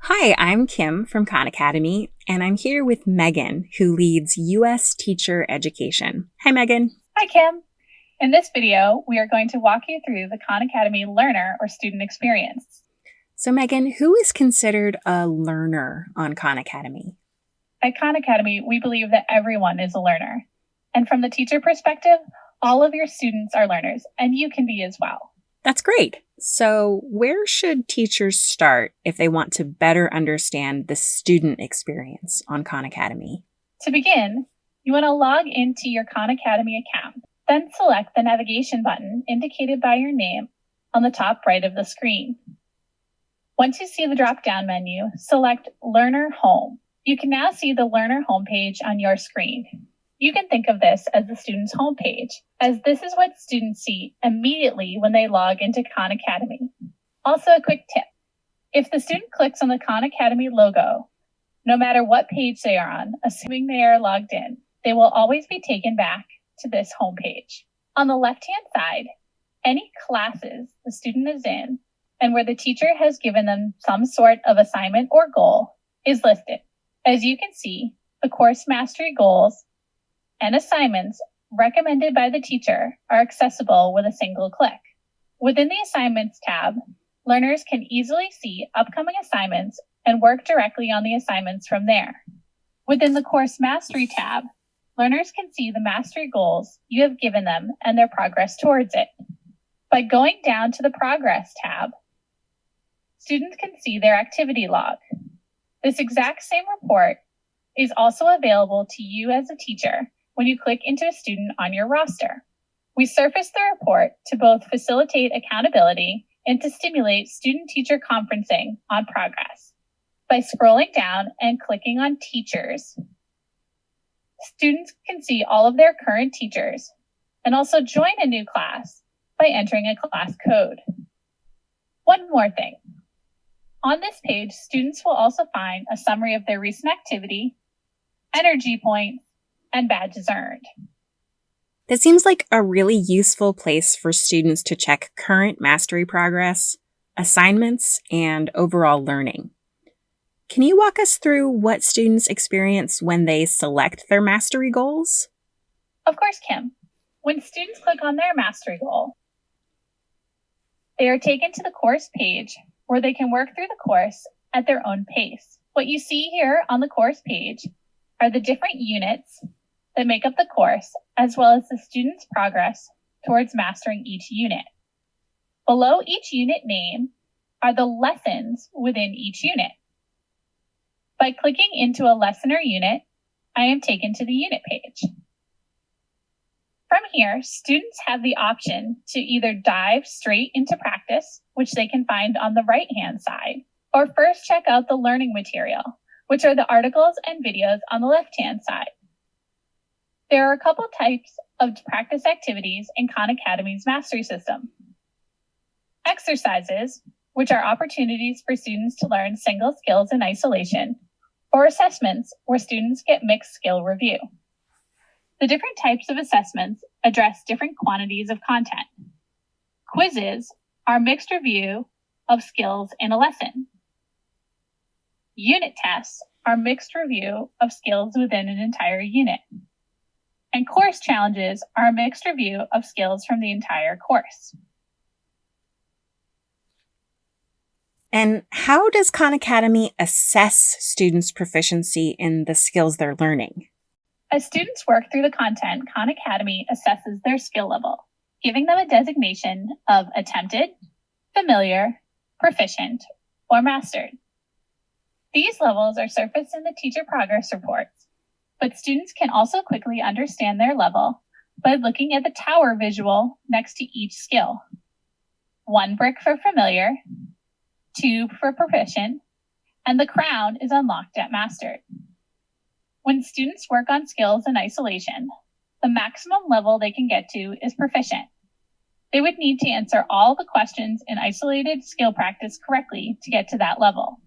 Hi, I'm Kim from Khan Academy, and I'm here with Meaghan, who leads U.S. Teacher Education. Hi, Meaghan. Hi, Kim. In this video, we are going to walk you through the Khan Academy learner or student experience. So, Meaghan, who is considered a learner on Khan Academy? At Khan Academy, we believe that everyone is a learner. And from the teacher perspective, all of your students are learners, and you can be as well. That's great. So, where should teachers start if they want to better understand the student experience on Khan Academy? To begin, you want to log into your Khan Academy account. Then select the navigation button indicated by your name on the top right of the screen. Once you see the drop-down menu, select Learner Home. You can now see the Learner homepage on your screen. You can think of this as the student's homepage, as this is what students see immediately when they log into Khan Academy. Also, a quick tip. If the student clicks on the Khan Academy logo, no matter what page they are on, assuming they are logged in, they will always be taken back to this homepage. On the left-hand side, any classes the student is in and where the teacher has given them some sort of assignment or goal is listed. As you can see, the course mastery goals and assignments recommended by the teacher are accessible with a single click. Within the Assignments tab, learners can easily see upcoming assignments and work directly on the assignments from there. Within the Course Mastery tab, learners can see the mastery goals you have given them and their progress towards it. By going down to the Progress tab, students can see their activity log. This exact same report is also available to you as a teacher when you click into a student on your roster. We surface the report to both facilitate accountability and to stimulate student-teacher conferencing on progress. By scrolling down and clicking on Teachers, students can see all of their current teachers and also join a new class by entering a class code. One more thing. On this page, students will also find a summary of their recent activity, energy points, and badges earned. That seems like a really useful place for students to check current mastery progress, assignments, and overall learning. Can you walk us through what students experience when they select their mastery goals? Of course, Kim. When students click on their mastery goal, they are taken to the course page where they can work through the course at their own pace. What you see here on the course page are the different units that make up the course, as well as the student's progress towards mastering each unit. Below each unit name are the lessons within each unit. By clicking into a lesson or unit, I am taken to the unit page. From here, students have the option to either dive straight into practice, which they can find on the right-hand side, or first check out the learning material, which are the articles and videos on the left-hand side. There are a couple types of practice activities in Khan Academy's mastery system. Exercises, which are opportunities for students to learn single skills in isolation, or assessments, where students get mixed skill review. The different types of assessments address different quantities of content. Quizzes are mixed review of skills in a lesson. Unit tests are mixed review of skills within an entire unit. And course challenges are a mixed review of skills from the entire course. And how does Khan Academy assess students' proficiency in the skills they're learning? As students work through the content, Khan Academy assesses their skill level, giving them a designation of attempted, familiar, proficient, or mastered. These levels are surfaced in the teacher progress reports, but students can also quickly understand their level by looking at the tower visual next to each skill. 1 brick for familiar, 2 for proficient, and the crown is unlocked at mastered. When students work on skills in isolation, the maximum level they can get to is proficient. They would need to answer all the questions in isolated skill practice correctly to get to that level.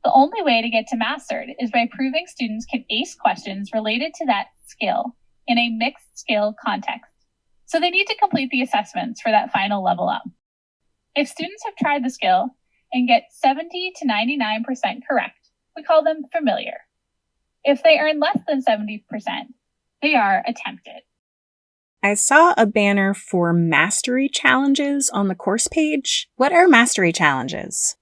The only way to get to mastered is by proving students can ace questions related to that skill in a mixed skill context. So they need to complete the assessments for that final level up. If students have tried the skill and get 70 to 99% correct, we call them familiar. If they earn less than 70%, they are attempted. I saw a banner for mastery challenges on the course page. What are mastery challenges?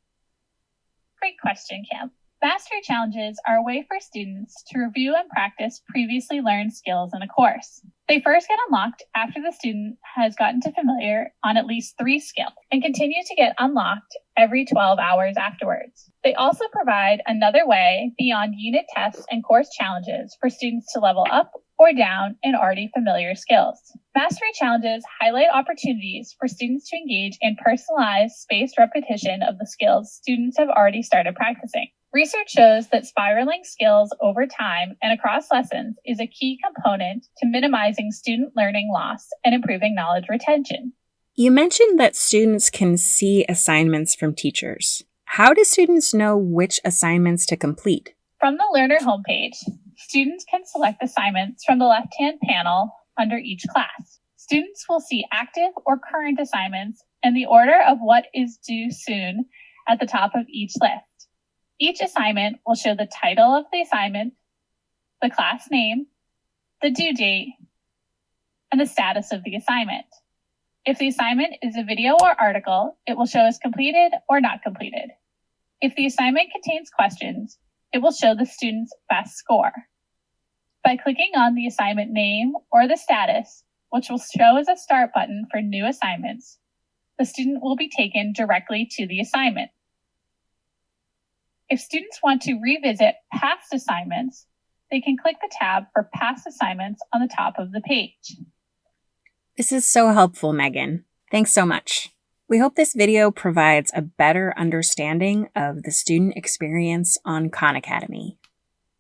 Great question, Kim. Mastery challenges are a way for students to review and practice previously learned skills in a course. They first get unlocked after the student has gotten to familiar on at least 3 skills and continue to get unlocked every 12 hours afterwards. They also provide another way beyond unit tests and course challenges for students to level up or down in already familiar skills. Mastery challenges highlight opportunities for students to engage in personalized, spaced repetition of the skills students have already started practicing. Research shows that spiraling skills over time and across lessons is a key component to minimizing student learning loss and improving knowledge retention. You mentioned that students can see assignments from teachers. How do students know which assignments to complete? From the Learner homepage, students can select assignments from the left-hand panel under each class. Students will see active or current assignments and the order of what is due soon at the top of each list. Each assignment will show the title of the assignment, the class name, the due date, and the status of the assignment. If the assignment is a video or article, it will show as completed or not completed. If the assignment contains questions, it will show the student's best score. By clicking on the assignment name or the status, which will show as a start button for new assignments, the student will be taken directly to the assignment. If students want to revisit past assignments, they can click the tab for past assignments on the top of the page. This is so helpful, Meaghan. Thanks so much. We hope this video provides a better understanding of the student experience on Khan Academy.